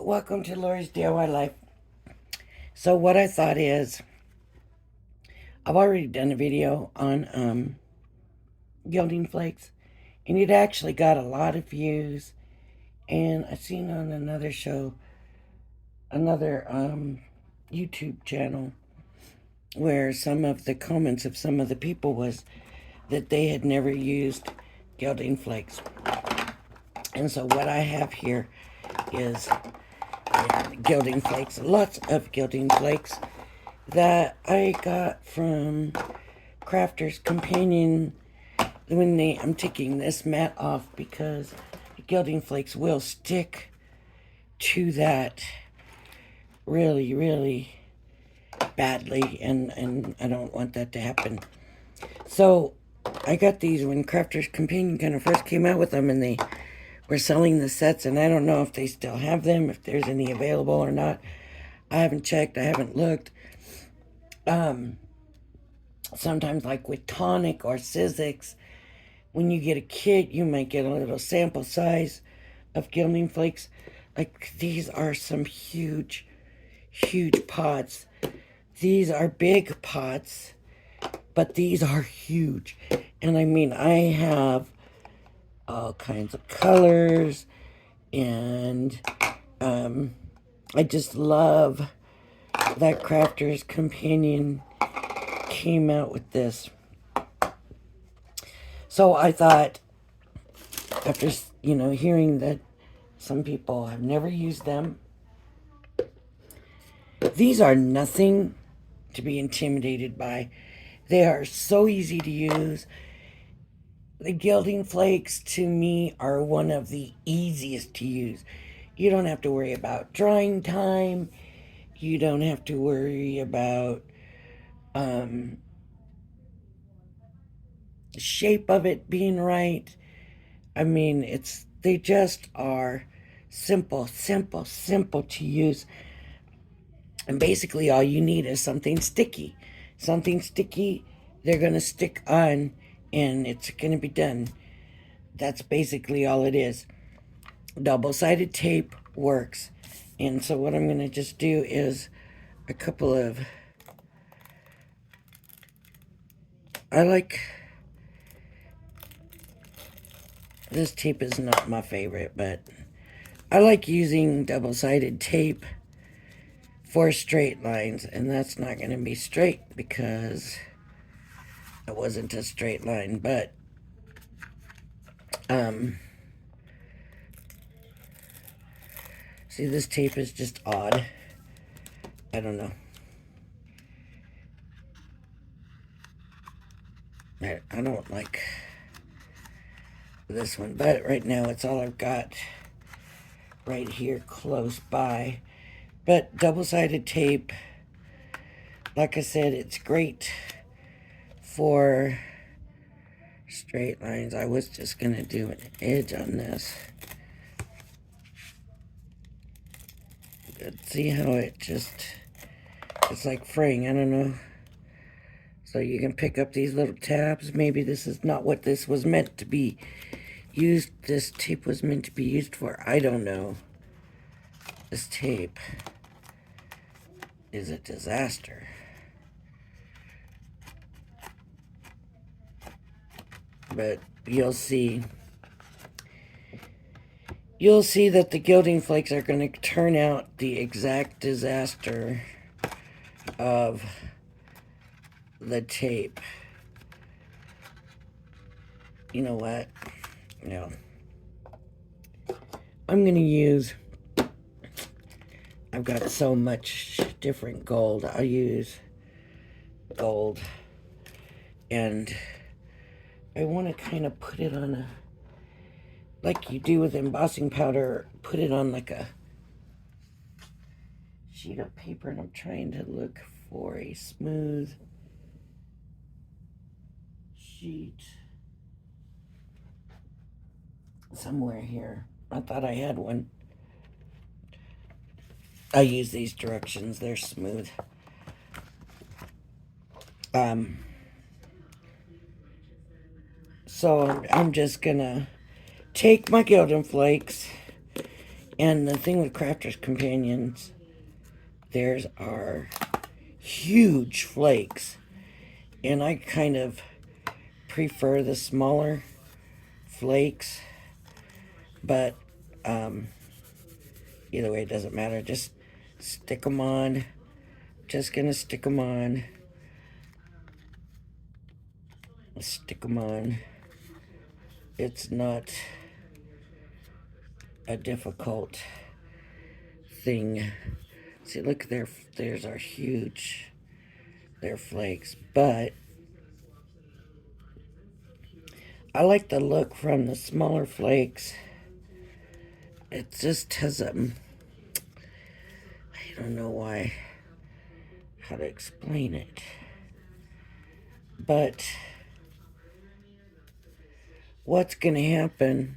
welcome to Lori's DIY Life. So what I thought is, I've already done a video on Gilding Flakes, and it actually got a lot of views. And I seen on another show, another YouTube channel, where some of the comments of some of the people was that they had never used Gilding Flakes. And so what I have here is Gilding Flakes, lots of Gilding Flakes that I got from Crafter's Companion. I'm taking this mat off because the Gilding Flakes will stick to that really, really badly, and I don't want that to happen. So I got these when Crafter's Companion kind of first came out with them, and they were selling the sets, and I don't know if they still have them, if there's any available or not. I haven't checked, I haven't looked. Sometimes, like with Tonic or Sizzix, when you get a kit, you might get a little sample size of Gilding Flakes. Like, these are some huge, huge pots. These are big pots, but these are huge. And I mean, I have all kinds of colors, and I just love that Crafter's Companion came out with this. So I thought, after, hearing that some people have never used them, these are nothing to be intimidated by. They are so easy to use. The Gilding Flakes, to me, are one of the easiest to use. You don't have to worry about drying time. You don't have to worry about the shape of it being right. I mean, they just are simple, simple, simple to use. And basically all you need is something sticky. Something sticky, they're going to stick on, and it's going to be done. That's basically all it is. Double-sided tape works. And so what I'm going to just do is a couple of... This tape is not my favorite, but I like using double-sided tape for straight lines, and that's not going to be straight because it wasn't a straight line, but see, this tape is just odd. I don't know. I don't like this one, but right now it's all I've got right here close by. But double-sided tape, like I said, it's great for straight lines. I was just going to do an edge on this. See how it's like fraying, I don't know. So you can pick up these little tabs. Maybe this is not what this was meant to be used. This tape was meant to be used for. I don't know. This tape is a disaster. But you'll see that the Gilding Flakes are going to turn out the exact disaster of the tape. You know what? No. I'm going to use... I've got so much different gold. I'll use gold. And I want to kind of put it on a... like you do with embossing powder, put it on like a sheet of paper, and I'm trying to look for a smooth sheet somewhere here. I thought I had one. I use these directions, they're smooth. So I'm just gonna take my Gilding Flakes And the thing with Crafter's Companions, theirs are huge flakes. And I kind of prefer the smaller flakes. But either way, it doesn't matter. Just stick them on. Just gonna stick them on. Stick them on. It's not a difficult thing. See, look, theirs are huge. They're flakes, but I like the look from the smaller flakes. It just has I don't know how to explain it. But what's going to happen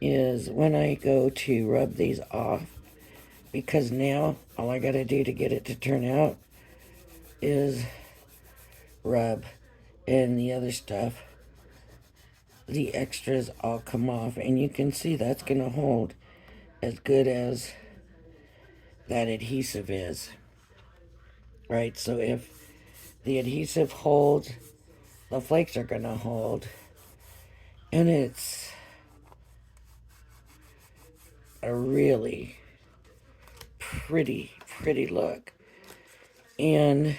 is when I go to rub these off, because now all I got to do to get it to turn out is rub, and the other stuff, the extras all come off, and you can see that's going to hold as good as that adhesive is, right? So if the adhesive holds, the flakes are going to hold, and it's a really pretty look. And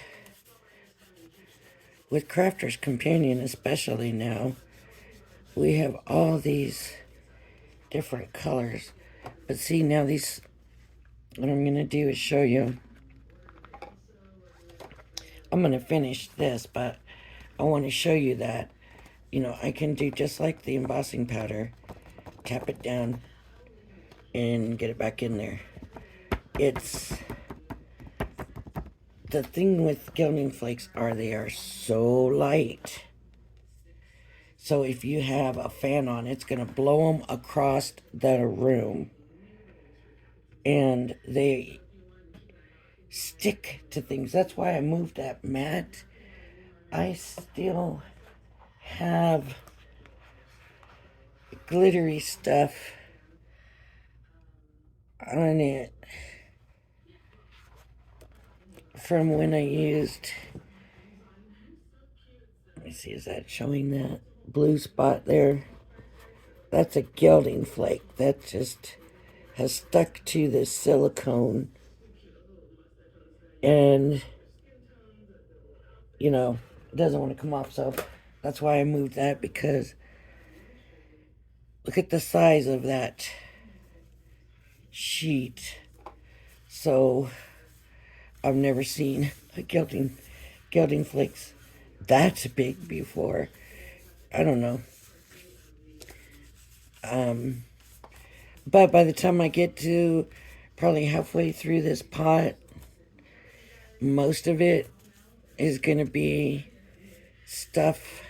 with Crafter's Companion especially now, we have all these different colors. But see, now these, what I'm going to do is show you. I'm going to finish this, but I want to show you that, you know, I can do just like the embossing powder. Tap it down and get it back in there. It's, the thing with Gilding Flakes are they are so light. So if you have a fan on, it's going to blow them across the room. And they stick to things. That's why I moved that mat. I still have glittery stuff on it from when I used, let me see, is that showing that blue spot there? That's a gilding flake. That just has stuck to this silicone. And, you know, it doesn't want to come off. So that's why I moved that, because look at the size of that sheet. So I've never seen a gilding flakes that big before. I don't know. But by the time I get to probably halfway through this pot, most of it is going to be stuff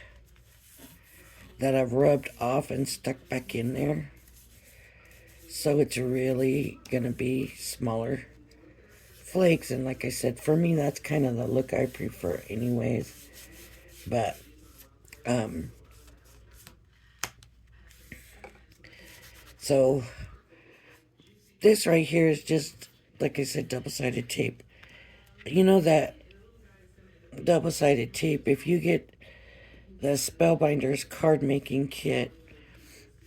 that I've rubbed off and stuck back in there. So it's really going to be smaller flakes. And like I said, for me, that's kind of the look I prefer anyways. But, so this right here is just, like I said, double-sided tape. You know that double-sided tape, if you get the Spellbinders card making kit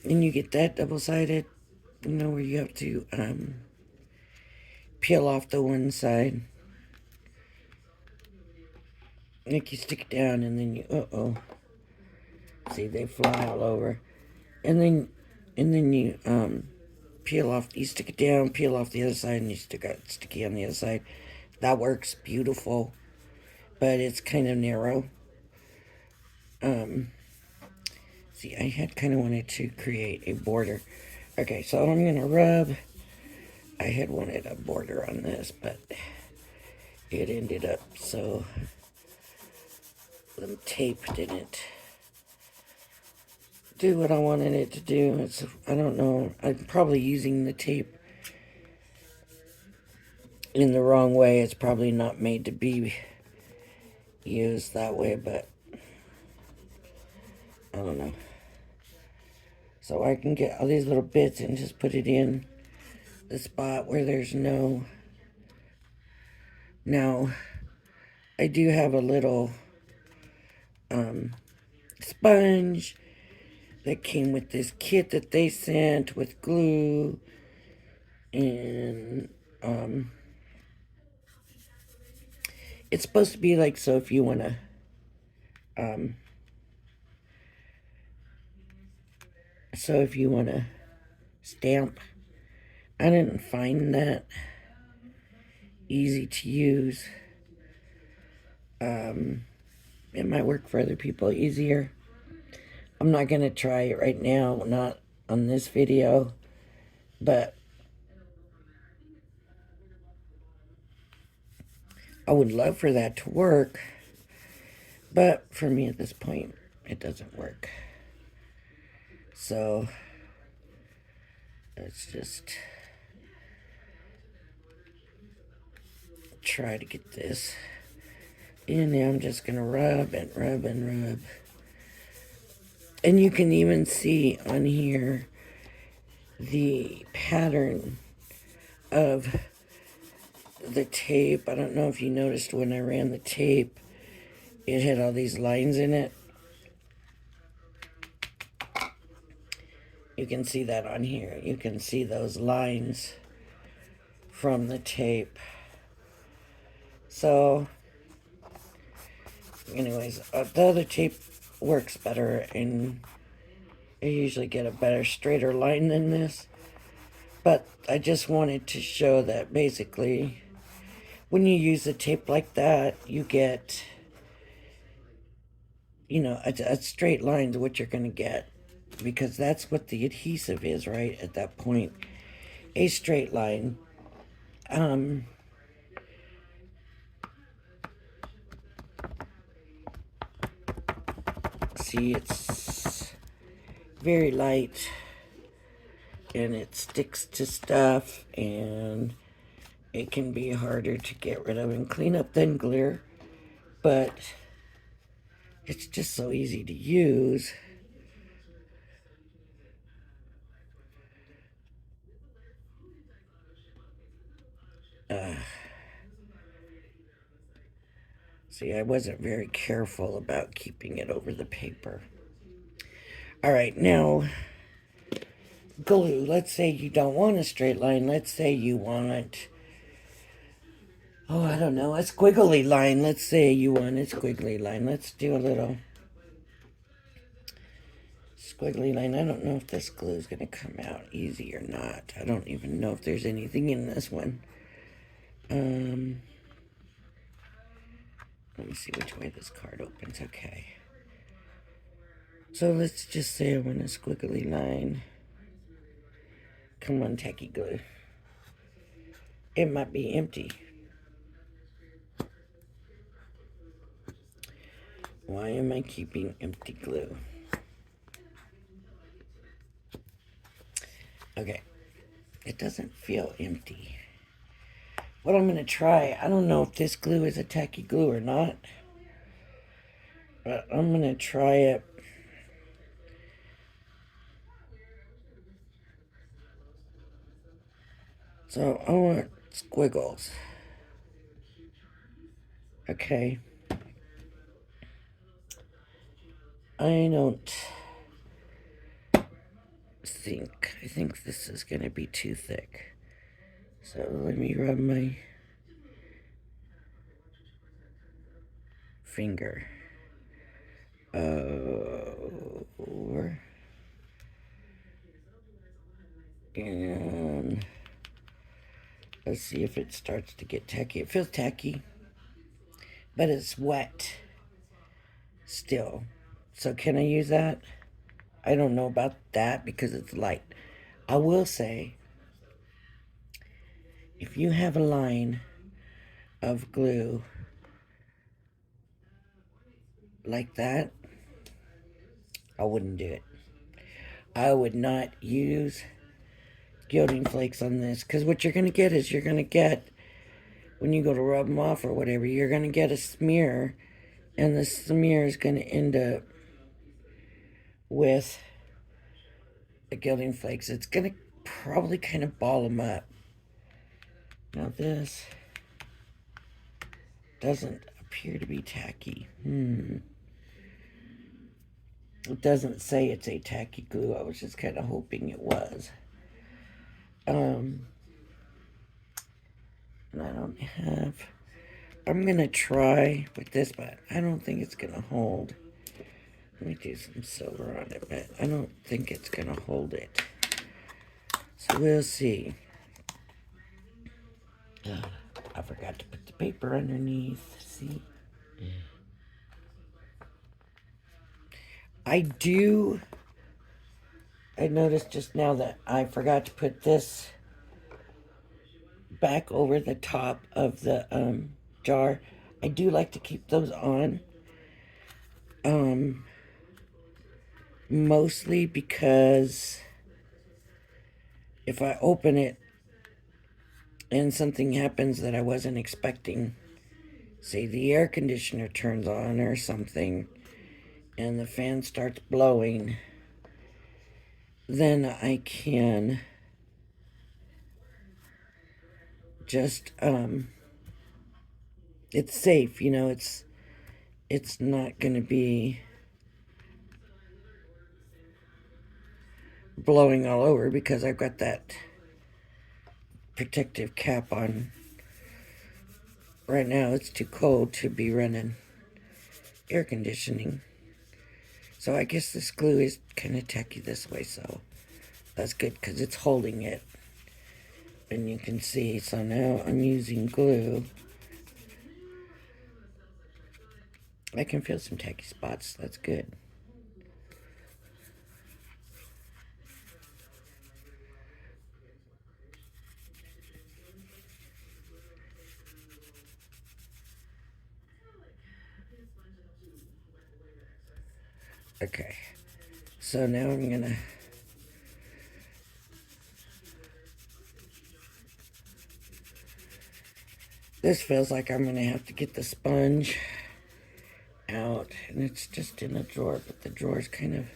and you get that double-sided, you know, where you have to peel off the one side, like you stick it down and then you see, they fly all over, and then you peel off, you stick it down, peel off the other side, and you stick it sticky on the other side. That works beautiful, but it's kind of narrow. See, I had kind of wanted to create a border. Okay, so I'm going to rub. I had wanted a border on this, but it ended up so the tape didn't do what I wanted it to do. It's, I don't know, I'm probably using the tape in the wrong way. It's probably not made to be used that way, but I don't know. So I can get all these little bits and just put it in the spot where there's no... Now, I do have a little sponge that came with this kit that they sent with glue, and it's supposed to be like, so if you want to stamp. I didn't find that easy to use. It might work for other people easier. I'm not going to try it right now, not on this video, but I would love for that to work. But for me at this point, it doesn't work. So let's just try to get this in there. I'm just going to rub and rub and rub. And you can even see on here the pattern of the tape. I don't know if you noticed when I ran the tape, it had all these lines in it. You can see that on here. You can see those lines from the tape. So, anyways, the other tape works better, and I usually get a better, straighter line than this. But I just wanted to show that basically, when you use a tape like that, you get, you know, a straight line to what you're going to get. Because that's what the adhesive is, right? At that point, a straight line. See, it's very light, and it sticks to stuff, and it can be harder to get rid of and clean up than glue, but it's just so easy to use. See, I wasn't very careful about keeping it over the paper. All right, now, glue. Let's say you don't want a straight line. Let's say you want, oh, I don't know, a squiggly line. Let's say you want a squiggly line. Let's do a little squiggly line. I don't know if this glue is going to come out easy or not. I don't even know if there's anything in this one. Let me see which way this card opens. Okay. So let's just say I want a squiggly line. Come on, tacky glue. It might be empty. Why am I keeping empty glue? Okay. It doesn't feel empty. What I'm going to try, I don't know if this glue is a tacky glue or not, but I'm going to try it. So I want squiggles. Okay. I think this is going to be too thick. So let me rub my finger over, and let's see if it starts to get tacky. It feels tacky, but it's wet still. So can I use that? I don't know about that because it's light. I will say, if you have a line of glue like that, I wouldn't do it. I would not use Gilding Flakes on this, because what you're going to get is when you go to rub them off or whatever, you're going to get a smear, and the smear is going to end up with the Gilding Flakes, it's going to probably kind of ball them up. Now this doesn't appear to be tacky. It doesn't say it's a tacky glue. I was just kind of hoping it was. And I don't have... I'm going to try with this, but I don't think it's going to hold. Let me do some silver on it, but I don't think it's going to hold it. So we'll see. I forgot to put the paper underneath. See? I noticed just now that I forgot to put this back over the top of the jar. I do like to keep those on. Mostly because if I open it and something happens that I wasn't expecting, say the air conditioner turns on or something, and the fan starts blowing, then I can just, it's safe, you know, it's not going to be blowing all over because I've got that protective cap on. Right now it's too cold to be running air conditioning. So I guess this glue is kind of tacky this way, so that's good because it's holding it. And you can see, so now I'm using glue. I can feel some tacky spots, that's good. Okay, so now I'm gonna this feels like I'm gonna have to get the sponge out, and it's just in a drawer, but the drawer's kind of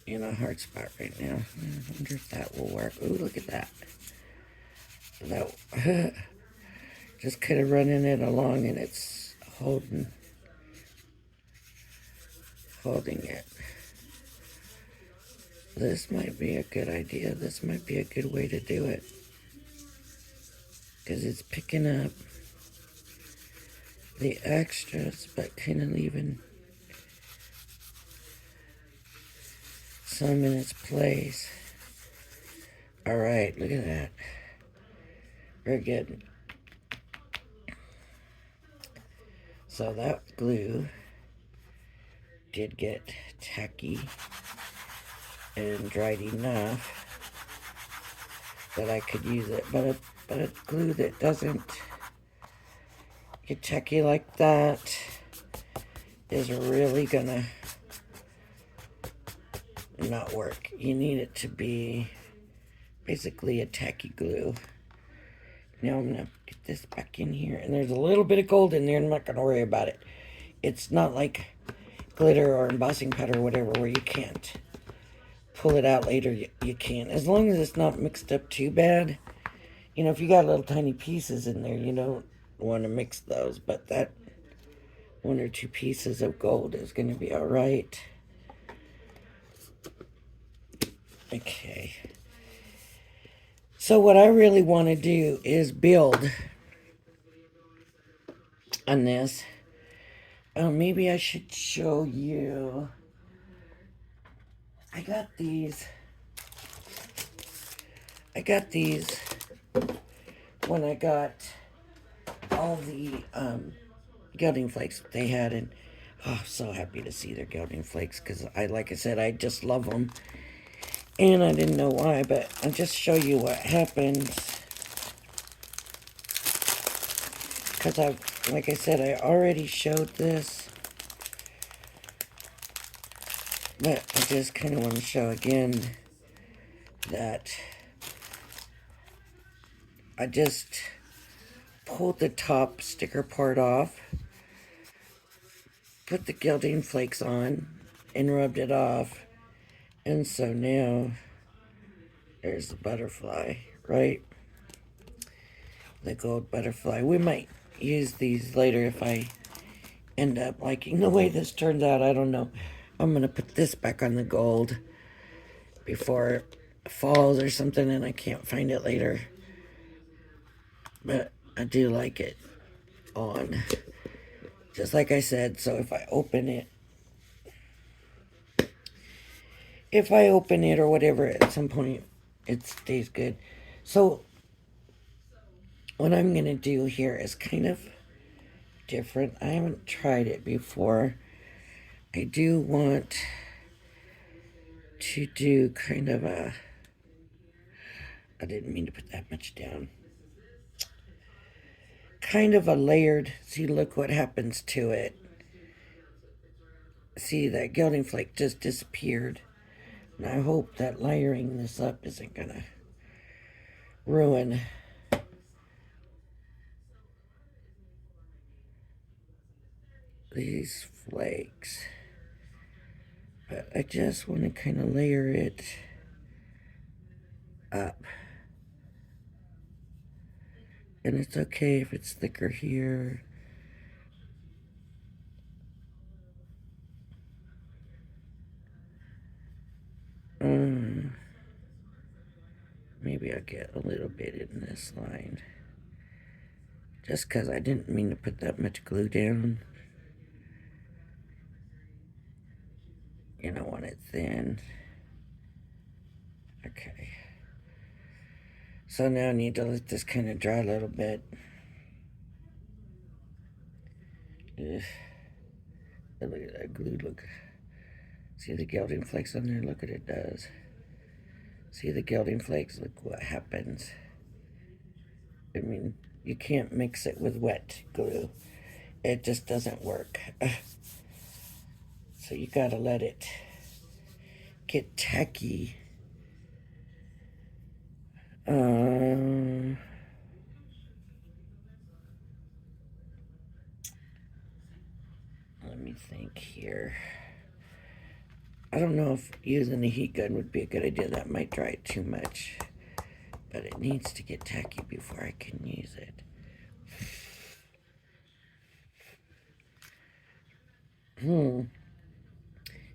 in a hard spot right now. I wonder if that will work. Ooh, look at that. That just kind of running it along, and it's holding it. This might be a good idea. This might be a good way to do it. Because it's picking up the extras, but kind of leaving some in its place. Alright, look at that. Very good. So that glue did get tacky and dried enough that I could use it, but a glue that doesn't get tacky like that is really gonna not work. You need it to be basically a tacky glue. Now I'm gonna get this back in here, and there's a little bit of gold in there. I'm not gonna worry about it. It's not like glitter or embossing powder or whatever where you can't pull it out later. You can, as long as it's not mixed up too bad. You know, if you got little tiny pieces in there, you don't want to mix those, but that 1 or 2 pieces of gold is going to be all right. Okay. So what I really want to do is build on this. Maybe I should show you. I got these when I got all the Gilding Flakes they had, and oh, so happy to see their Gilding Flakes, because like I said, I just love them, and I didn't know why, but I'll just show you what happens, because like I said, I already showed this, but I just kind of want to show again that I just pulled the top sticker part off, put the Gilding Flakes on, and rubbed it off. And so now There's the butterfly, right? The gold butterfly. We might use these later if I end up liking the way this turns out. I don't know. I'm going to put this back on the gold before it falls or something and I can't find it later. But I do like it on. Just like I said, so if I open it or whatever at some point, it stays good. So what I'm going to do here is kind of different. I haven't tried it before. I do want to do kind of a... I didn't mean to put that much down. Kind of a layered... See, look what happens to it. See, that gilding flake just disappeared. And I hope that layering this up isn't going to ruin these flakes. But I just want to kind of layer it up. And it's okay if it's thicker here. Maybe I'll get a little bit in this line. Just because I didn't mean to put that much glue down. You don't want it thin. Okay. So now I need to let this kind of dry a little bit. Ugh. Look at that glue, look. See the gilding flakes on there? Look what it does. See the gilding flakes? Look what happens. I mean, you can't mix it with wet glue. It just doesn't work. So you gotta let it get tacky. Let me think here. I don't know if using a heat gun would be a good idea. That might dry it too much. But it needs to get tacky before I can use it.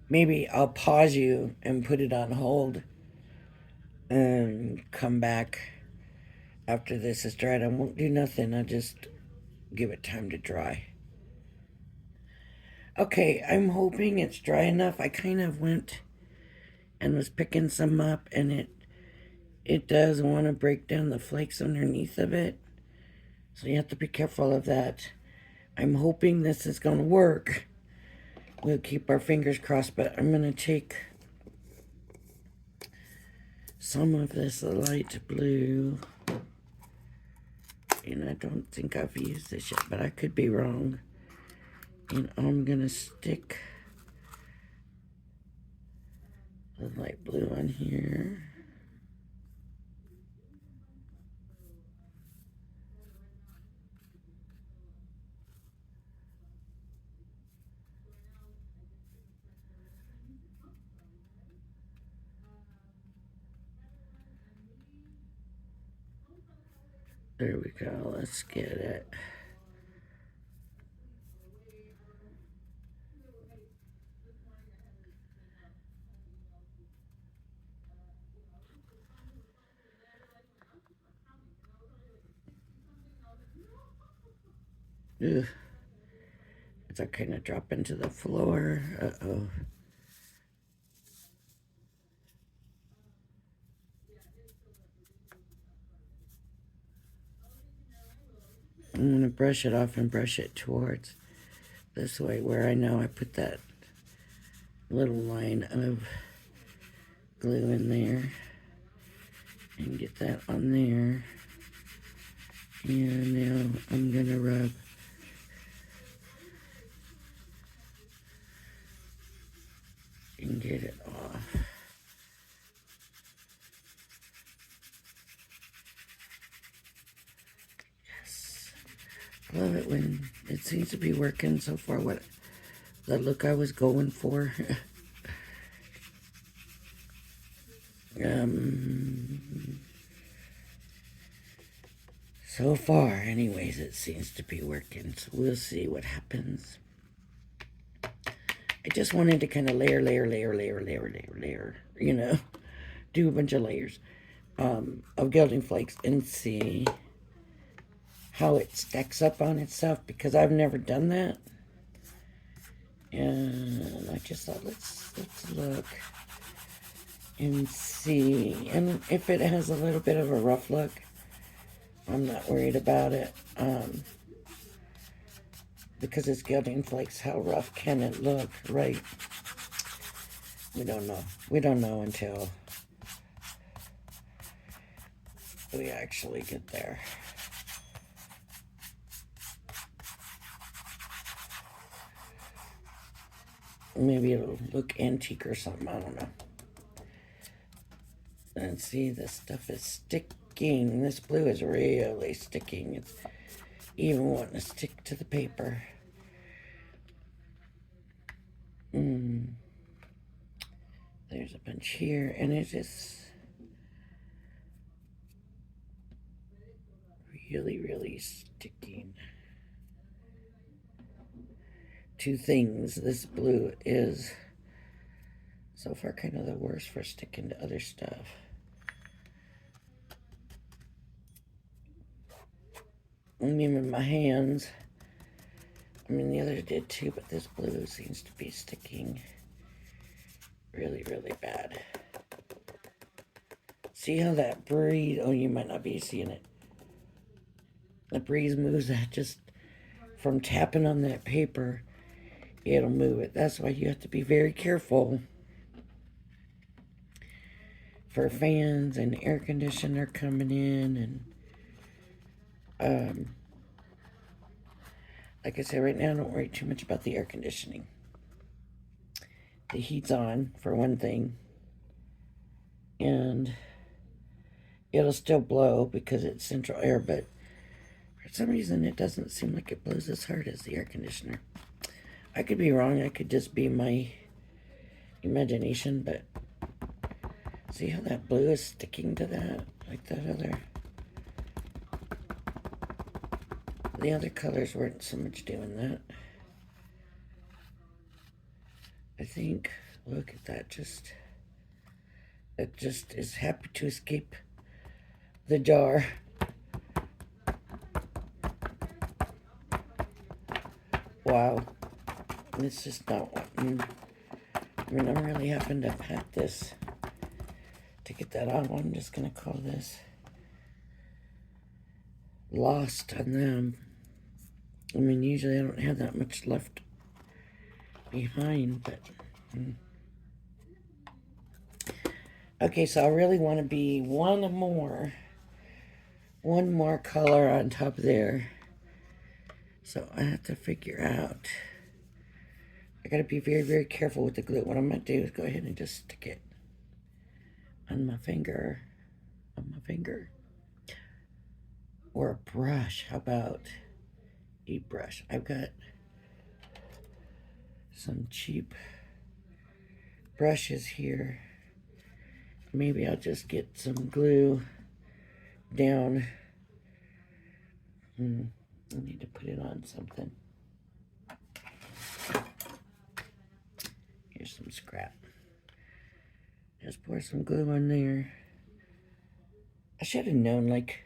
Maybe I'll pause you and put it on hold and come back after this is dried. I won't do nothing. I'll just give it time to dry. Okay, I'm hoping it's dry enough. I kind of went and was picking some up, and it does want to break down the flakes underneath of it. So you have to be careful of that. I'm hoping this is going to work. We'll keep our fingers crossed, but I'm going to take some of this light blue. And I don't think I've used this yet, but I could be wrong. And I'm going to stick the light blue on here. There we go. Let's get it. Ugh. It's kind of drop into the floor. Uh-oh. I'm going to brush it off and brush it towards this way where I know I put that little line of glue in there. And get that on there. And now I'm going to rub and get it off. Yes. I love it when it seems to be working so far. What the look I was going for. So far, anyways, it seems to be working. So we'll see what happens. I just wanted to kind of layer, you know, do a bunch of layers of Gilding Flakes and see how it stacks up on itself, because I've never done that. And I just thought, let's look and see. And if it has a little bit of a rough look, I'm not worried about it. Because it's Gilding Flakes, how rough can it look, right? We don't know. We don't know until we actually get there. Maybe it'll look antique or something, I don't know. And see, this stuff is sticking. This blue is really sticking. It's even wanting to stick to the paper. There's a bunch here, and it's just really sticking. Two things. This blue is so far kind of the worst for sticking to other stuff. I mean, with my hands. I mean, the others did too, but this blue seems to be sticking really bad. See how that breeze, oh, you might not be seeing it. The breeze moves that just from tapping on that paper, it'll move it. That's why you have to be very careful for fans and air conditioner coming in. And like I said, right now, don't worry too much about the air conditioning. The heat's on, for one thing, and it'll still blow because it's central air, but for some reason it doesn't seem like it blows as hard as the air conditioner. I could be wrong. I could just be my imagination, but see how that blue is sticking to that, like that other. The other colors weren't so much doing that. I think, look at that, it just is happy to escape the jar. Wow, it's just not wanting. I mean, I'm really having to pat this to get that on. I'm just gonna call this lost on them. I mean, usually I don't have that much left behind, but okay, so I really want to be one more color on top there. So I have to figure out. I gotta be very careful with the glue. What I'm gonna do is go ahead and just stick it on my finger, or a brush. How about a brush? I've got some cheap brushes here. Maybe I'll just get some glue down. I need to put it on something. Here's some scrap. Just pour some glue on there. I should have known, like,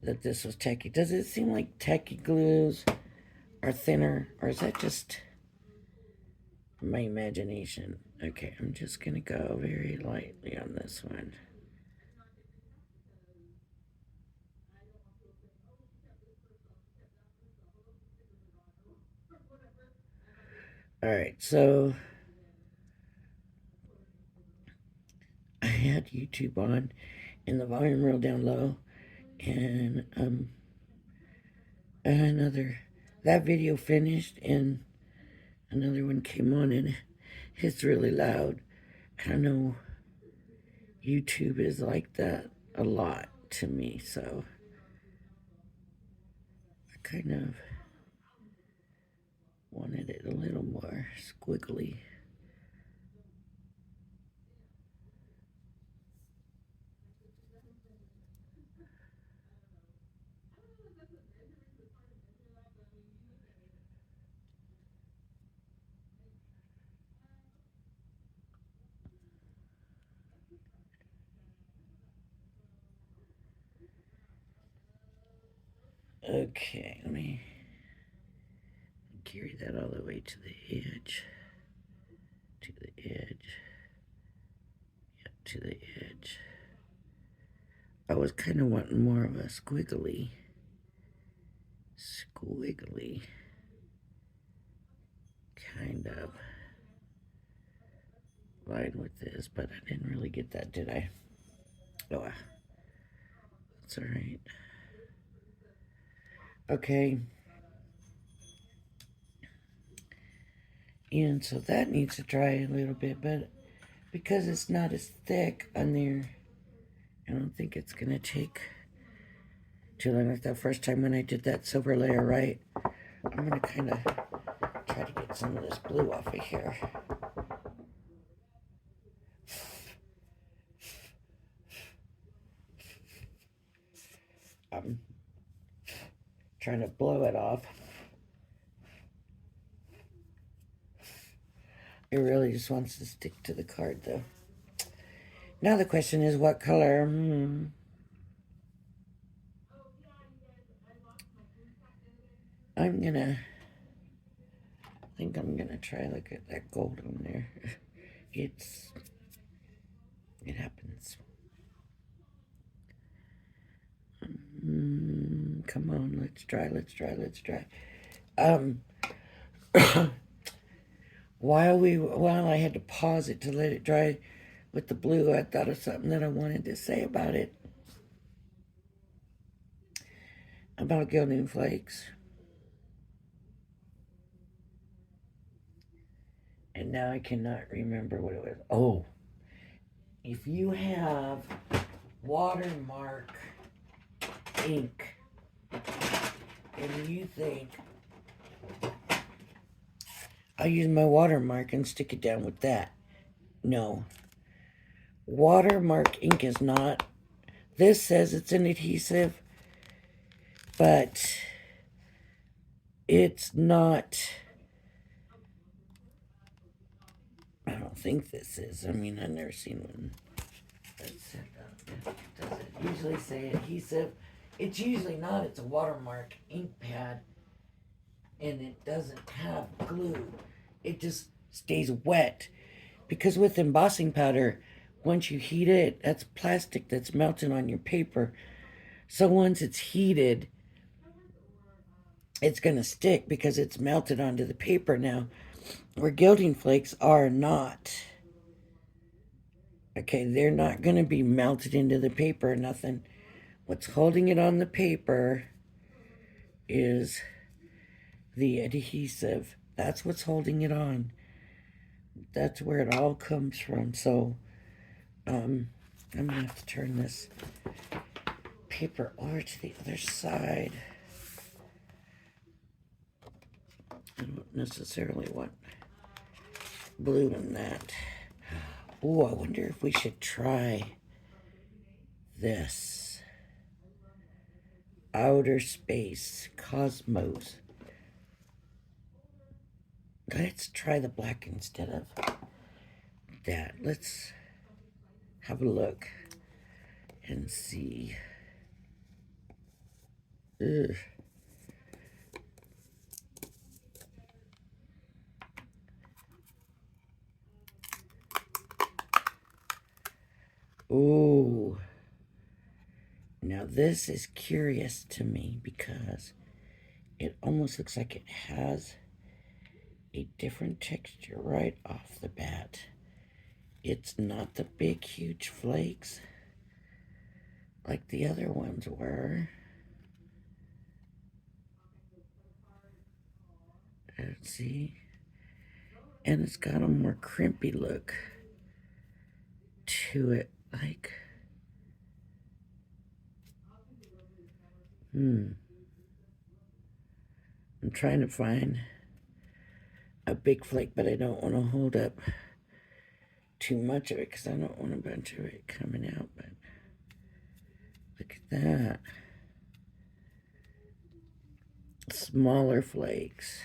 that this was tacky. Does it seem like tacky glues are thinner, or is that just my imagination? Okay, I'm just gonna go very lightly on this one. Alright, so I had YouTube on and the volume real down low, and that video finished and another one came on and it's really loud. I don't know, YouTube is like that a lot to me, so I kind of wanted it a little more squiggly. Okay, let me carry that all the way to the edge. To the edge. Yep, to the edge. I was kind of wanting more of a squiggly kind of line with this, but I didn't really get that, did I? Oh, that's all right. Okay. And so that needs to dry a little bit, but because it's not as thick on there, I don't think it's going to take too long. Like that first time when I did that silver layer right, I'm going to kind of try to get some of this blue off of here. I'm trying to blow it off. It really just wants to stick to the card, though. Now the question is, what color? I think I'm gonna try look at that gold on there. It happens. Come on, let's try. While I had to pause it to let it dry with the blue, I thought of something that I wanted to say about it. About Gilding Flakes. And now I cannot remember what it was. Oh, if you have watermark ink and you think I'll use my watermark and stick it down with that. No. Watermark ink is not. This says it's an adhesive, but it's not. I don't think this is. I mean, I've never seen one. Does it usually say adhesive? It's usually not. It's a watermark ink pad, and it doesn't have glue. It just stays wet. Because with embossing powder, once you heat it, that's plastic that's melting on your paper. So once it's heated, it's going to stick because it's melted onto the paper now. Where Gilding Flakes are not. Okay, they're not going to be melted into the paper or nothing. What's holding it on the paper is the adhesive. That's what's holding it on. That's where it all comes from. So, I'm going to have to turn this paper over to the other side. I don't necessarily want blue in that. Oh, I wonder if we should try this. Outer Space Cosmos. Let's try the black instead of that. Let's have a look and see. Ugh. Oh. Now this is curious to me because it almost looks like it has a different texture right off the bat. It's not the big, huge flakes like the other ones were. Let's see. And it's got a more crimpy look to it. Like, I'm trying to find a big flake, but I don't want to hold up too much of it because I don't want a bunch of it coming out. But look at that. Smaller flakes.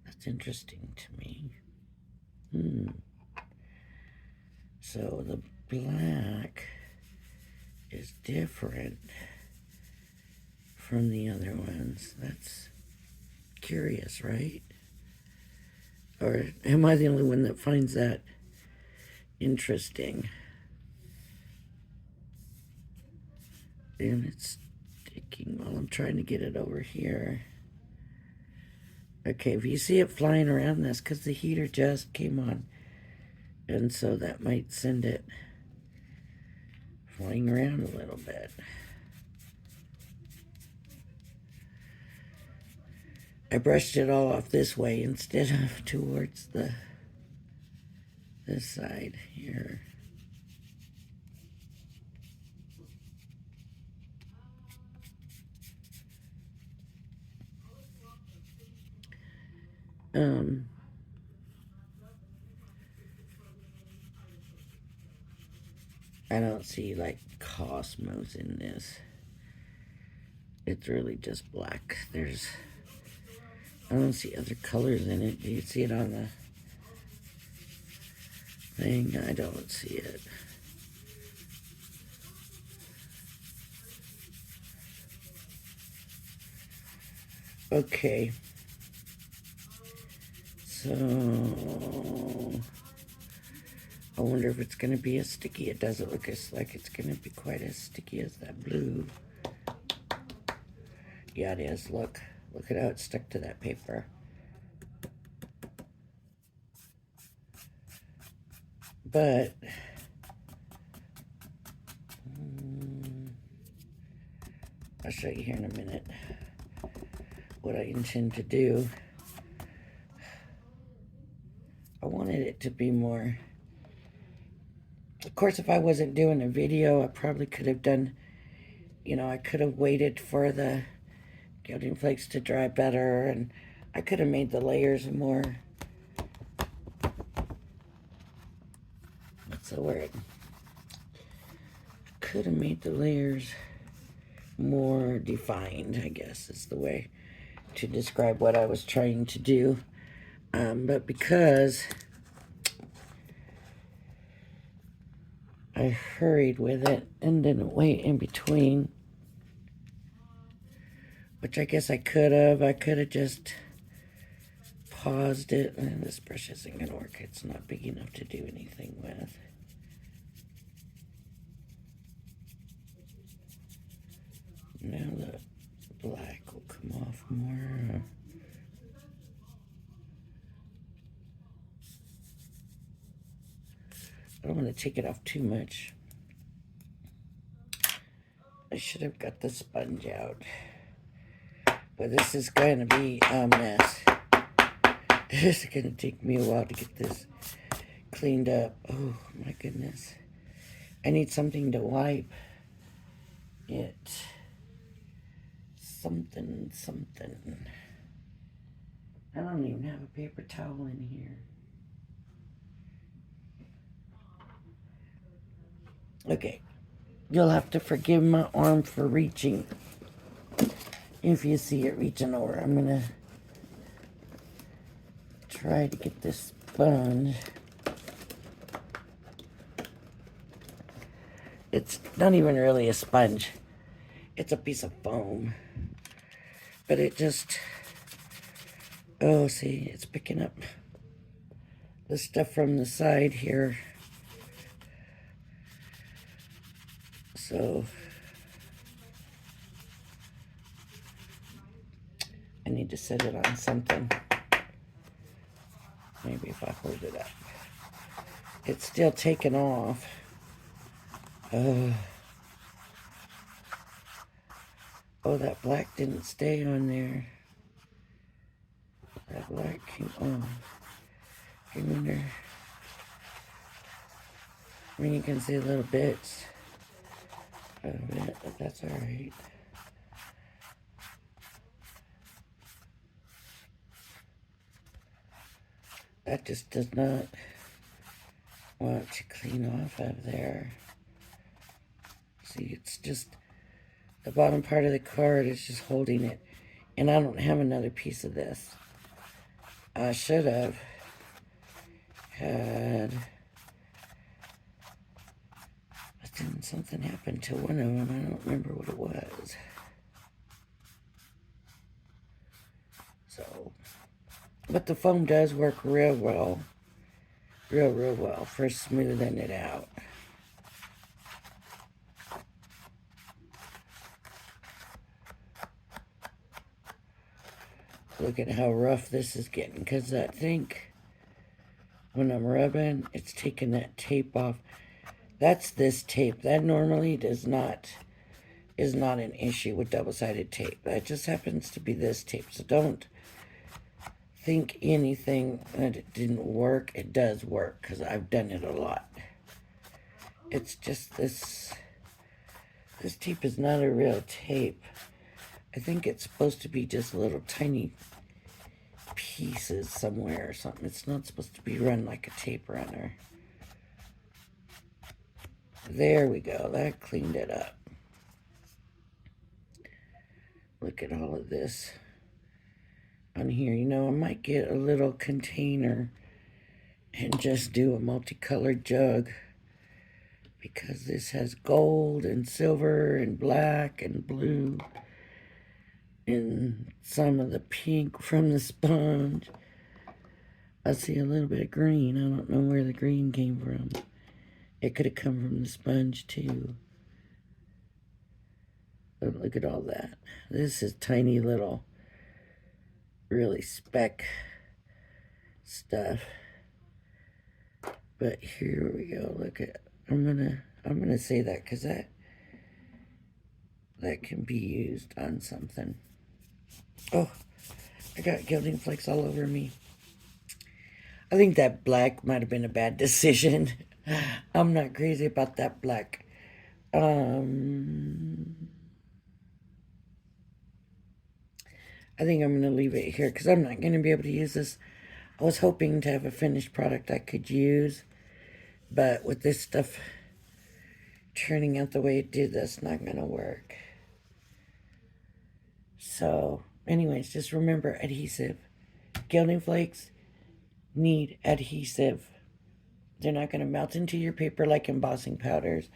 That's interesting to me. So the black is different from the other ones. That's curious, right? Or am I the only one that finds that interesting? And it's sticking while I'm trying to get it over here. Okay, if you see it flying around, that's because the heater just came on. And so that might send it flying around a little bit. I brushed it all off this way instead of towards this side here. I don't see like cosmos in this. It's really just black. I don't see other colors in it. Do you see it on the thing? I don't see it. Okay. So I wonder if it's going to be as sticky. It doesn't look like it's going to be quite as sticky as that blue. Yeah, it is. Look at how it's stuck to that paper. But I'll show you here in a minute what I intend to do. I wanted it to be more... Of course, if I wasn't doing a video, I probably could have done, I could have waited for the Gilding Flakes to dry better, and I could have made the layers more... What's the word? Could have made the layers more defined, I guess is the way to describe what I was trying to do. But because I hurried with it and didn't wait in between, which I guess I could have just paused it. And this brush isn't going to work. It's not big enough to do anything with. Now the black will come off more. I don't want to take it off too much. I should have got the sponge out. But this is going to be a mess. It's going to take me a while to get this cleaned up. Oh, my goodness. I need something to wipe it. Something. I don't even have a paper towel in here. Okay. You'll have to forgive my arm for reaching. If you see it reaching over, I'm going to try to get this sponge. It's not even really a sponge. It's a piece of foam. But it just... Oh, see, it's picking up the stuff from the side here. So... I need to set it on something. Maybe if I hold it up. It's still taking off. Oh, that black didn't stay on there. That black came on. Came in there. I mean, you can see little bits of it, but that's alright. That just does not want to clean off of there. See, it's just the bottom part of the card is just holding it. And I don't have another piece of this. I should have had... But then something happened to one of them. I don't remember what it was. But the foam does work real well. Real well for smoothing it out. Look at how rough this is getting, because I think when I'm rubbing, it's taking that tape off. That's this tape. That normally is not an issue with double-sided tape. That just happens to be this tape. So don't think anything that it didn't work. It does work, because I've done it a lot. It's just this tape is not a real tape. I think it's supposed to be just little tiny pieces somewhere or something. It's not supposed to be run like a tape runner. There we go. That cleaned it up. Look at all of this on here. You know, I might get a little container and just do a multicolored jug, because this has gold and silver and black and blue and some of the pink from the sponge. I see a little bit of green. I don't know where the green came from. It could have come from the sponge too. But look at all that. This is tiny little, really speck stuff. But here we go. Look at, I'm gonna say that, because that can be used on something. Oh, I got Gilding Flakes all over me. I think that black might have been a bad decision. I'm not crazy about that black. I think I'm going to leave it here, because I'm not going to be able to use this. I was hoping to have a finished product I could use, but with this stuff turning out the way it did, that's not going to work. So, anyways, just remember adhesive. Gilding Flakes need adhesive. They're not going to melt into your paper like embossing powders.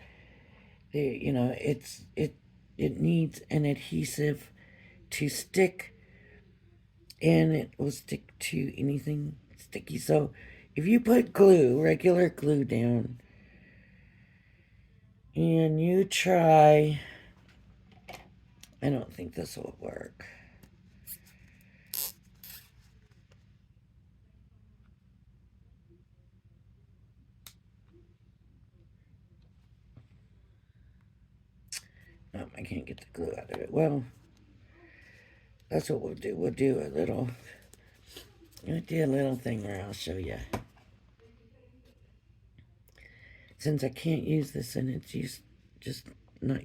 You know, it needs an adhesive to stick, and it will stick to anything sticky. So if you put glue, regular glue down, and you try, I don't think this will work. No, I can't get the glue out of it. Well, that's what we'll do. We'll do a little thing where I'll show you. Since I can't use this and it's just not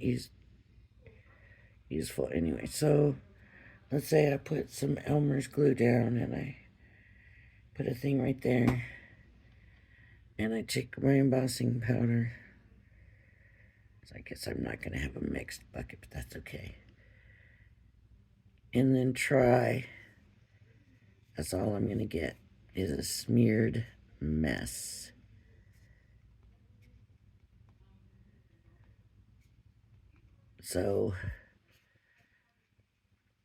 useful anyway. So let's say I put some Elmer's glue down, and I put a thing right there, and I take my embossing powder. So I guess I'm not going to have a mixed bucket, but that's okay. And then try. That's all I'm going to get is a smeared mess. So,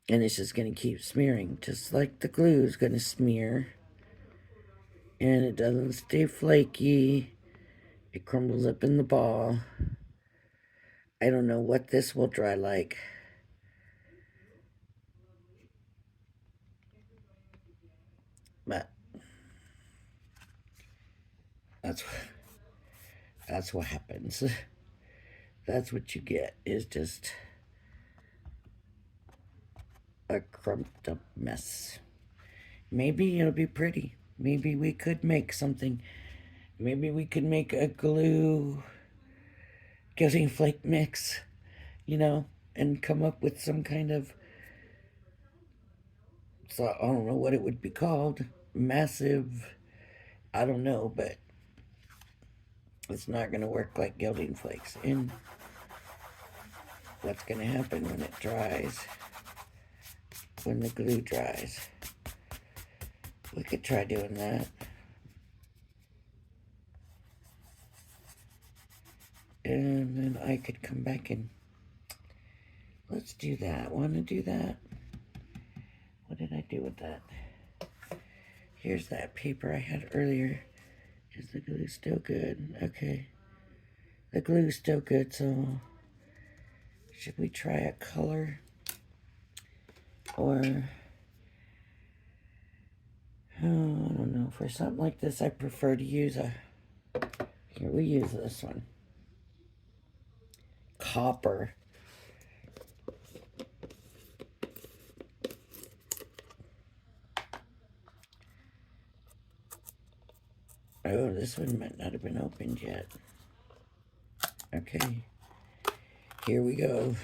and it's just going to keep smearing, just like the glue is going to smear. And it doesn't stay flaky. It crumbles up in the ball. I don't know what this will dry like. But that's what happens. That's what you get, is just a crumped up mess. Maybe it'll be pretty. Maybe we could make something. Maybe we could make a glue Gilding Flake mix, you know, and come up with some kind of, so I don't know what it would be called, massive, I don't know, but it's not going to work like Gilding Flakes. And what's going to happen when it dries, when the glue dries? We could try doing that. And then I could come back and, let's do that. Want to do that? What did I do with that? Here's that paper I had earlier. Is the glue still good? Okay. The glue is still good, so should we try a color? Or, oh, I don't know. For something like this, I prefer to use a, here, we use this one. Copper. Oh, this one might not have been opened yet. Okay. Here we go.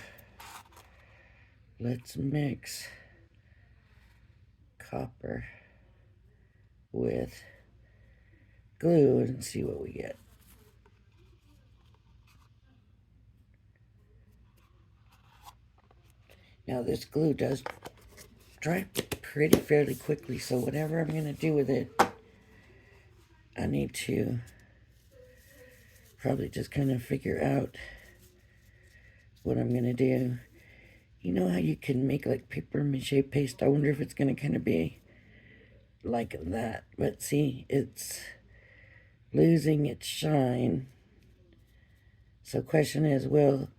Let's mix copper with glue and see what we get. Now this glue does dry pretty fairly quickly, so whatever I'm going to do with it, I need to probably just kind of figure out what I'm going to do. You know how you can make like paper mache paste? I wonder if it's going to kind of be like that. But see, it's losing its shine. So question is, will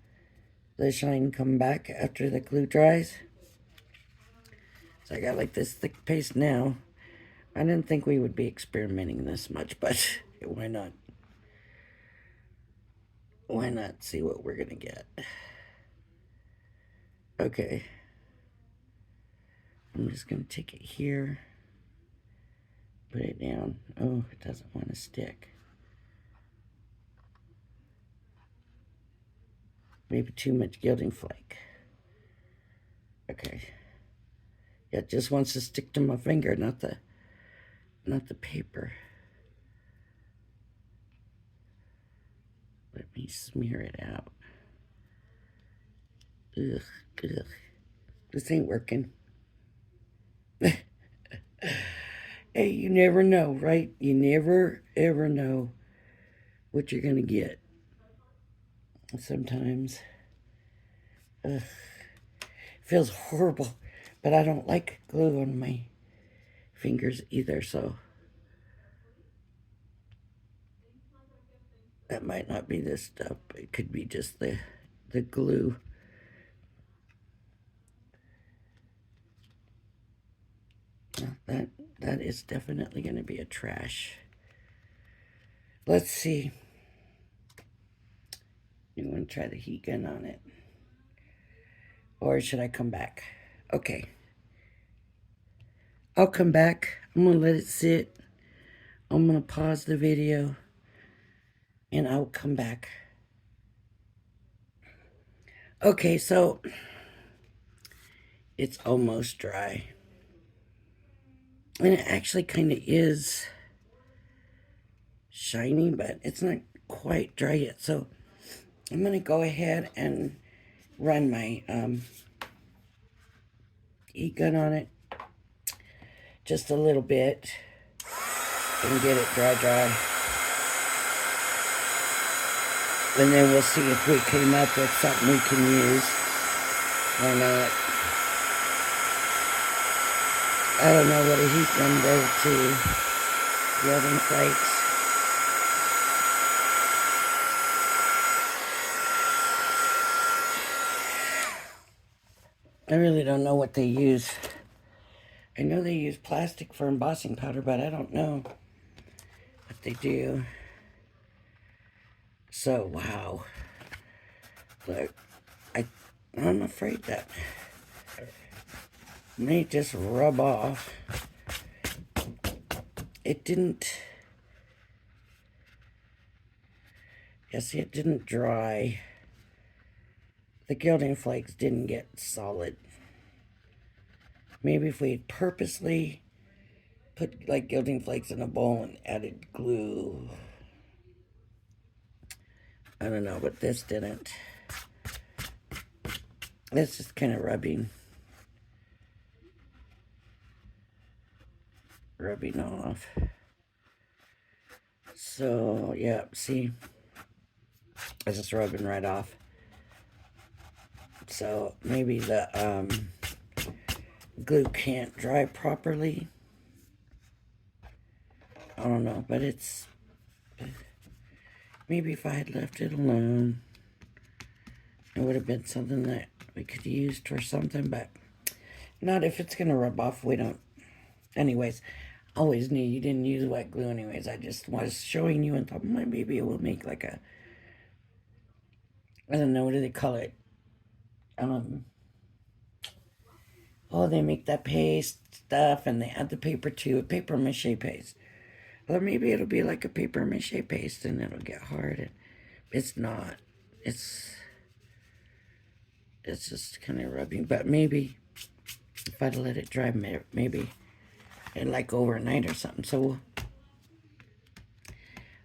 the shine come back after the glue dries? So I got like this thick paste now. I didn't think we would be experimenting this much, but why not? Why not see what we're gonna get? Okay. I'm just gonna take it here, put it down. Oh, it doesn't want to stick. Maybe too much gilding flake. Okay. Yeah, it just wants to stick to my finger, not the paper. Let me smear it out. Ugh, ugh. This ain't working. Hey, you never know, right? You never, ever know what you're going to get. Sometimes. Ugh. It feels horrible, but I don't like glue on my fingers either, so that might not be this stuff. It could be just the glue. That is definitely going to be a trash. Let's see. You want to try the heat gun on it? Or should I come back? Okay. I'll come back. I'm going to let it sit. I'm going to pause the video. And I'll come back. Okay, so it's almost dry. And it actually kind of is shiny, but it's not quite dry yet. So I'm going to go ahead and run my heat gun on it just a little bit and get it dry. And then we'll see if we came up with something we can use or not. I don't know what a heat gun does to Gilding Flakes. I really don't know what they use. I know they use plastic for embossing powder, but I don't know what they do. So, wow. Look, I'm afraid that may just rub off. It didn't, see, it didn't dry. The Gilding Flakes didn't get solid. Maybe if we had purposely put like Gilding Flakes in a bowl and added glue. I don't know, but this didn't. It's just kind of rubbing off. So, yeah, see, it's just rubbing right off. So, maybe the glue can't dry properly. I don't know, but it's, maybe if I had left it alone, it would have been something that we could use for something, but not if it's going to rub off. We don't. Anyways, always knew you didn't use wet glue anyways. I just was showing you and thought, maybe it will make like a, I don't know, what do they call it? Oh, they make that paste stuff and they add the paper to it, paper mache paste. Or maybe it'll be like a paper mache paste and it'll get hard. And it's not. It's just kind of rubbing. But maybe if I'd let it dry, maybe and like overnight or something. So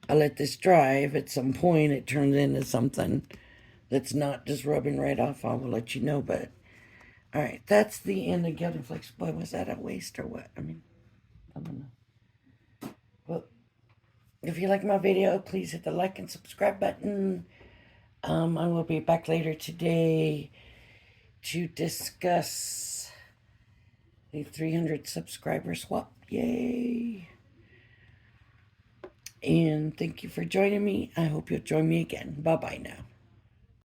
I'll let this dry. If at some point it turns into something that's not just rubbing right off, I will let you know. But all right, that's the end of Gilding Flakes. Boy, was that a waste or what? I mean, I don't know. Well, if you like my video, please hit the like and subscribe button. I will be back later today to discuss the 300 subscriber swap. Yay! And thank you for joining me. I hope you'll join me again. Bye-bye now.